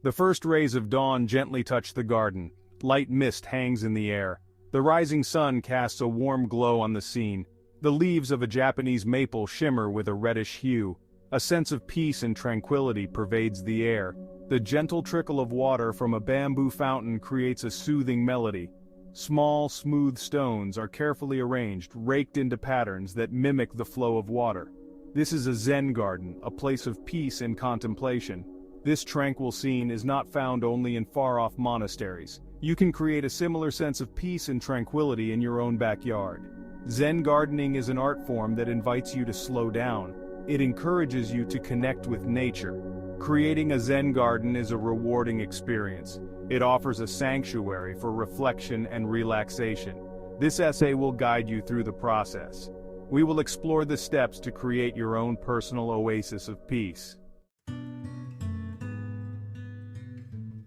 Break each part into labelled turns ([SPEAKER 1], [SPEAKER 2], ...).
[SPEAKER 1] The first rays of dawn gently touch the garden. Light mist hangs in the air. The rising sun casts a warm glow on the scene. The leaves of a Japanese maple shimmer with a reddish hue. A sense of peace and tranquility pervades the air. The gentle trickle of water from a bamboo fountain creates a soothing melody. Small, smooth stones are carefully arranged, raked into patterns that mimic the flow of water. This is a Zen garden, a place of peace and contemplation. This tranquil scene is not found only in far-off monasteries. You can create a similar sense of peace and tranquility in your own backyard. Zen gardening is an art form that invites you to slow down. It encourages you to connect with nature. Creating a Zen garden is a rewarding experience. It offers a sanctuary for reflection and relaxation. This essay will guide you through the process. We will explore the steps to create your own personal oasis of peace.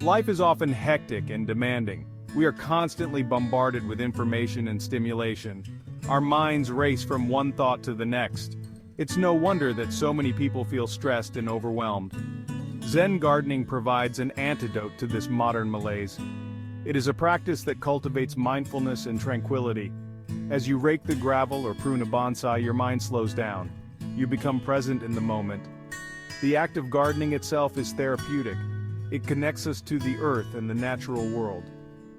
[SPEAKER 1] Life is often hectic and demanding. We are constantly bombarded with information and stimulation. Our minds race from one thought to the next. It's no wonder that so many people feel stressed and overwhelmed. Zen gardening provides an antidote to this modern malaise. It is a practice that cultivates mindfulness and tranquility. As you rake the gravel or prune a bonsai, your mind slows down. You become present in the moment. The act of gardening itself is therapeutic. It connects us to the earth and the natural world.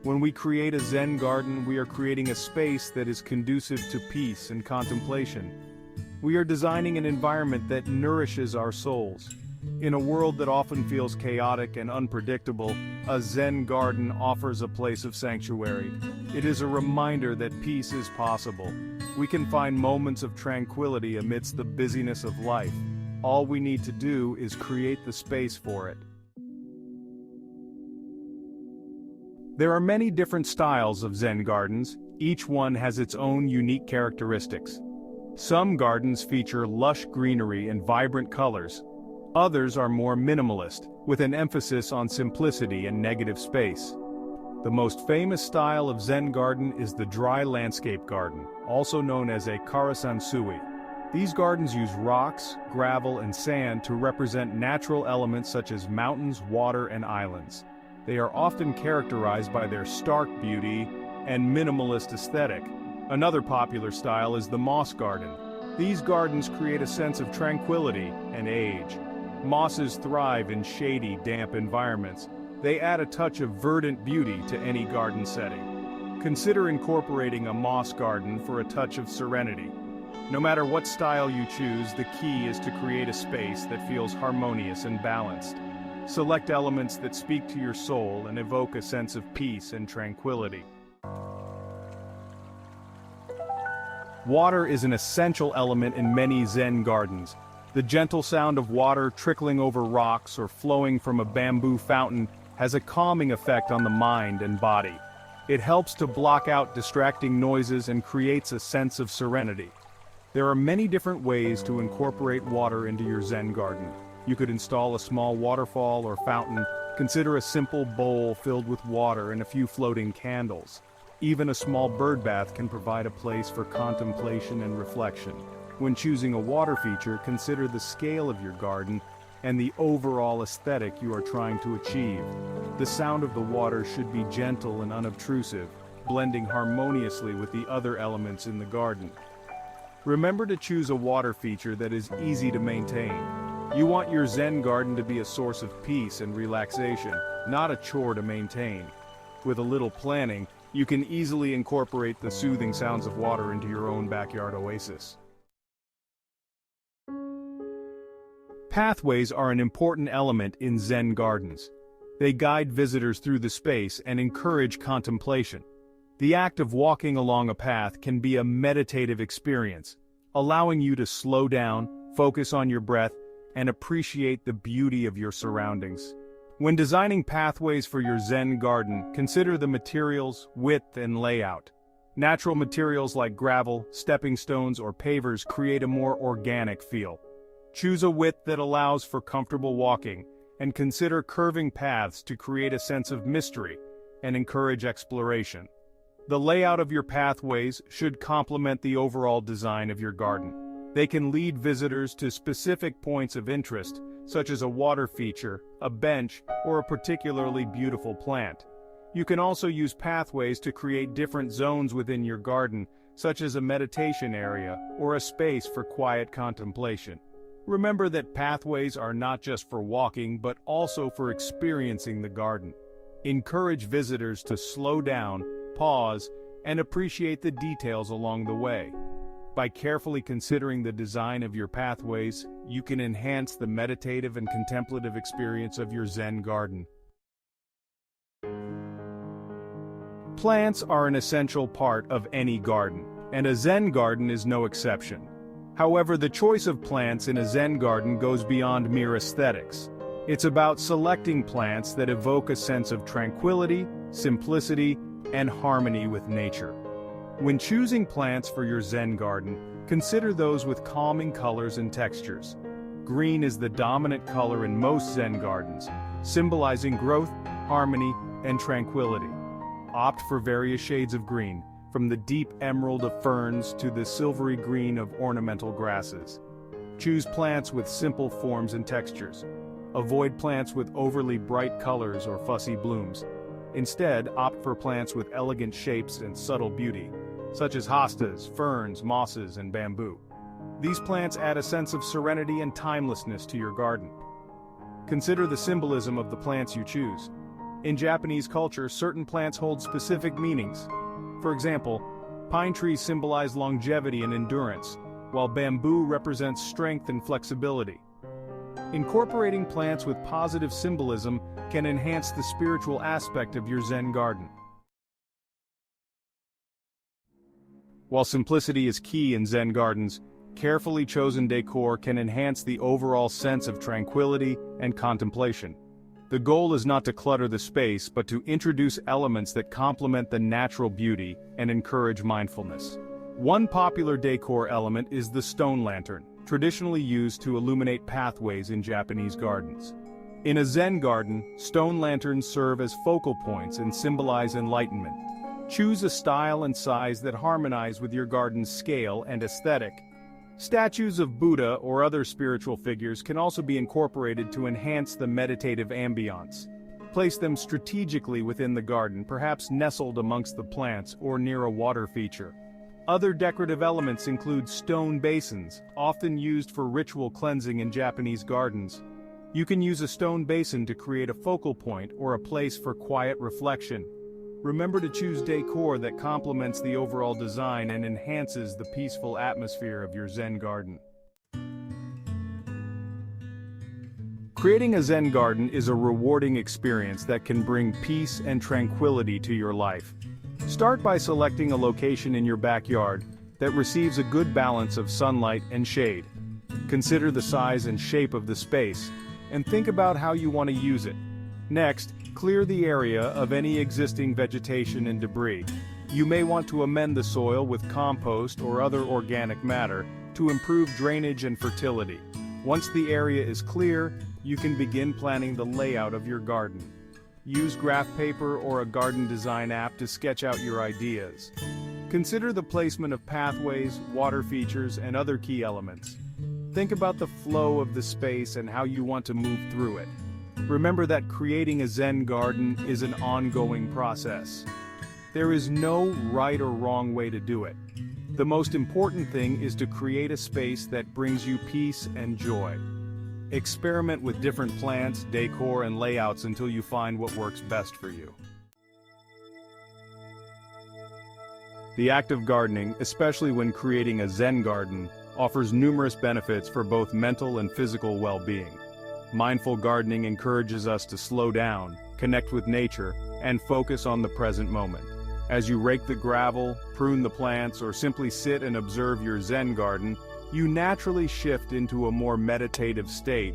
[SPEAKER 1] When we create a Zen garden, we are creating a space that is conducive to peace and contemplation. We are designing an environment that nourishes our souls. In a world that often feels chaotic and unpredictable, a Zen garden offers a place of sanctuary. It is a reminder that peace is possible. We can find moments of tranquility amidst the busyness of life. All we need to do is create the space for it. There are many different styles of Zen gardens. Each one has its own unique characteristics. Some gardens feature lush greenery and vibrant colors. Others are more minimalist, with an emphasis on simplicity and negative space. The most famous style of Zen garden is the dry landscape garden, also known as a karasansui. These gardens use rocks, gravel, and sand to represent natural elements such as mountains, water, and islands. They are often characterized by their stark beauty and minimalist aesthetic. Another popular style is the moss garden. These gardens create a sense of tranquility and age. Mosses thrive in shady, damp environments. They add a touch of verdant beauty to any garden setting. Consider incorporating a moss garden for a touch of serenity. No matter what style you choose, the key is to create a space that feels harmonious and balanced. Select elements that speak to your soul and evoke a sense of peace and tranquility. Water is an essential element in many Zen gardens. The gentle sound of water trickling over rocks or flowing from a bamboo fountain has a calming effect on the mind and body. It helps to block out distracting noises and creates a sense of serenity. There are many different ways to incorporate water into your Zen garden. You could install a small waterfall or fountain. Consider a simple bowl filled with water and a few floating candles. Even a small bird bath can provide a place for contemplation and reflection. When choosing a water feature, consider the scale of your garden and the overall aesthetic you are trying to achieve. The sound of the water should be gentle and unobtrusive, blending harmoniously with the other elements in the garden. Remember to choose a water feature that is easy to maintain. You want your Zen garden to be a source of peace and relaxation, not a chore to maintain. With a little planning, you can easily incorporate the soothing sounds of water into your own backyard oasis. Pathways are an important element in Zen gardens. They guide visitors through the space and encourage contemplation. The act of walking along a path can be a meditative experience, allowing you to slow down, focus on your breath, and appreciate the beauty of your surroundings. When designing pathways for your Zen garden, consider the materials, width, and layout. Natural materials like gravel, stepping stones, or pavers create a more organic feel. Choose a width that allows for comfortable walking, and consider curving paths to create a sense of mystery and encourage exploration. The layout of your pathways should complement the overall design of your garden. They can lead visitors to specific points of interest, such as a water feature, a bench, or a particularly beautiful plant. You can also use pathways to create different zones within your garden, such as a meditation area or a space for quiet contemplation. Remember that pathways are not just for walking but also for experiencing the garden. Encourage visitors to slow down, pause, and appreciate the details along the way. By carefully considering the design of your pathways, you can enhance the meditative and contemplative experience of your Zen garden. Plants are an essential part of any garden, and a Zen garden is no exception. However, the choice of plants in a Zen garden goes beyond mere aesthetics. It's about selecting plants that evoke a sense of tranquility, simplicity, and harmony with nature. When choosing plants for your Zen garden, consider those with calming colors and textures. Green is the dominant color in most Zen gardens, symbolizing growth, harmony, and tranquility. Opt for various shades of green, from the deep emerald of ferns to the silvery green of ornamental grasses. Choose plants with simple forms and textures. Avoid plants with overly bright colors or fussy blooms. Instead, opt for plants with elegant shapes and subtle beauty, such as hostas, ferns, mosses, and bamboo. These plants add a sense of serenity and timelessness to your garden. Consider the symbolism of the plants you choose. In Japanese culture, certain plants hold specific meanings. For example, pine trees symbolize longevity and endurance, while bamboo represents strength and flexibility. Incorporating plants with positive symbolism can enhance the spiritual aspect of your Zen garden. While simplicity is key in Zen gardens, carefully chosen decor can enhance the overall sense of tranquility and contemplation. The goal is not to clutter the space but to introduce elements that complement the natural beauty and encourage mindfulness. One popular decor element is the stone lantern, traditionally used to illuminate pathways in Japanese gardens. In a Zen garden, stone lanterns serve as focal points and symbolize enlightenment. Choose a style and size that harmonize with your garden's scale and aesthetic. Statues of Buddha or other spiritual figures can also be incorporated to enhance the meditative ambiance. Place them strategically within the garden, perhaps nestled amongst the plants or near a water feature. Other decorative elements include stone basins, often used for ritual cleansing in Japanese gardens. You can use a stone basin to create a focal point or a place for quiet reflection. Remember to choose decor that complements the overall design and enhances the peaceful atmosphere of your Zen garden. Creating a Zen garden is a rewarding experience that can bring peace and tranquility to your life. Start by selecting a location in your backyard that receives a good balance of sunlight and shade. Consider the size and shape of the space, and think about how you want to use it. Next, clear the area of any existing vegetation and debris. You may want to amend the soil with compost or other organic matter to improve drainage and fertility. Once the area is clear, you can begin planning the layout of your garden. Use graph paper or a garden design app to sketch out your ideas. Consider the placement of pathways, water features, and other key elements. Think about the flow of the space and how you want to move through it. Remember that creating a Zen garden is an ongoing process. There is no right or wrong way to do it. The most important thing is to create a space that brings you peace and joy. Experiment with different plants, decor, and layouts until you find what works best for you. The act of gardening, especially when creating a Zen garden, offers numerous benefits for both mental and physical well-being. Mindful gardening encourages us to slow down, connect with nature, and focus on the present moment. As you rake the gravel, prune the plants, or simply sit and observe your Zen garden, you naturally shift into a more meditative state.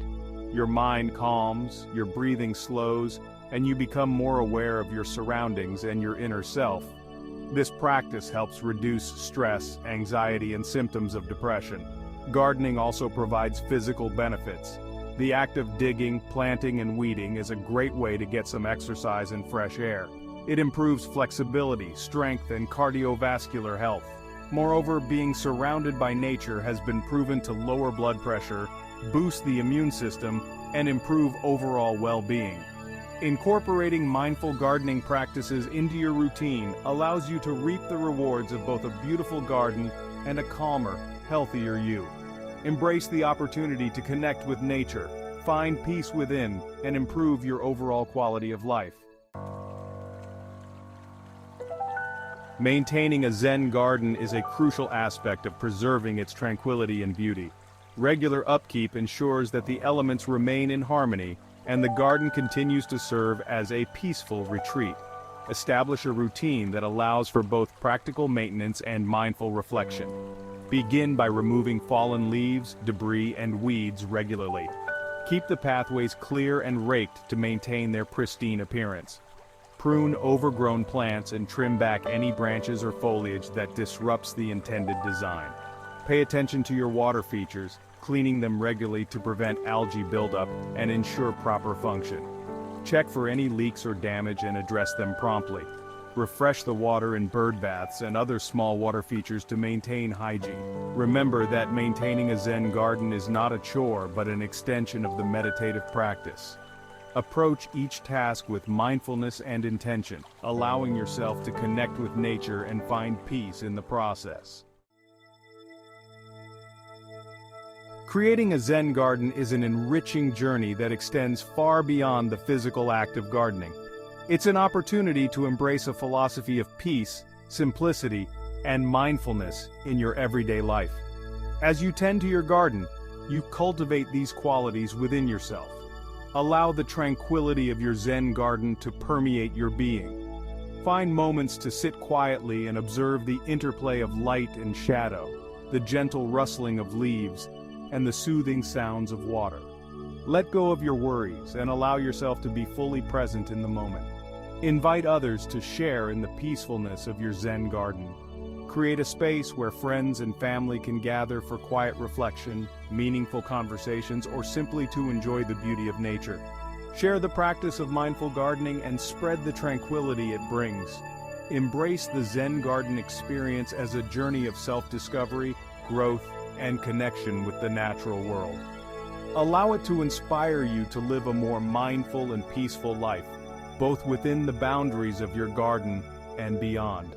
[SPEAKER 1] Your mind calms, your breathing slows, and you become more aware of your surroundings and your inner self. This practice helps reduce stress, anxiety, and symptoms of depression. Gardening also provides physical benefits. The act of digging, planting, and weeding is a great way to get some exercise and fresh air. It improves flexibility, strength, and cardiovascular health. Moreover, being surrounded by nature has been proven to lower blood pressure, boost the immune system, and improve overall well-being. Incorporating mindful gardening practices into your routine allows you to reap the rewards of both a beautiful garden and a calmer, healthier you. Embrace the opportunity to connect with nature, find peace within, and improve your overall quality of life. Maintaining a Zen garden is a crucial aspect of preserving its tranquility and beauty. Regular upkeep ensures that the elements remain in harmony, and the garden continues to serve as a peaceful retreat. Establish a routine that allows for both practical maintenance and mindful reflection. Begin by removing fallen leaves, debris, and weeds regularly. Keep the pathways clear and raked to maintain their pristine appearance. Prune overgrown plants and trim back any branches or foliage that disrupts the intended design. Pay attention to your water features, cleaning them regularly to prevent algae buildup and ensure proper function. Check for any leaks or damage and address them promptly. Refresh the water in bird baths and other small water features to maintain hygiene. Remember that maintaining a Zen garden is not a chore but an extension of the meditative practice. Approach each task with mindfulness and intention, allowing yourself to connect with nature and find peace in the process. Creating a Zen garden is an enriching journey that extends far beyond the physical act of gardening. It's an opportunity to embrace a philosophy of peace, simplicity, and mindfulness in your everyday life. As you tend to your garden, you cultivate these qualities within yourself. Allow the tranquility of your Zen garden to permeate your being. Find moments to sit quietly and observe the interplay of light and shadow, the gentle rustling of leaves, and the soothing sounds of water. Let go of your worries and allow yourself to be fully present in the moment. Invite others to share in the peacefulness of your Zen garden. Create a space where friends and family can gather for quiet reflection, meaningful conversations, or simply to enjoy the beauty of nature. Share the practice of mindful gardening and spread the tranquility it brings. Embrace the Zen garden experience as a journey of self-discovery, growth, and connection with the natural world. Allow it to inspire you to live a more mindful and peaceful life, both within the boundaries of your garden and beyond.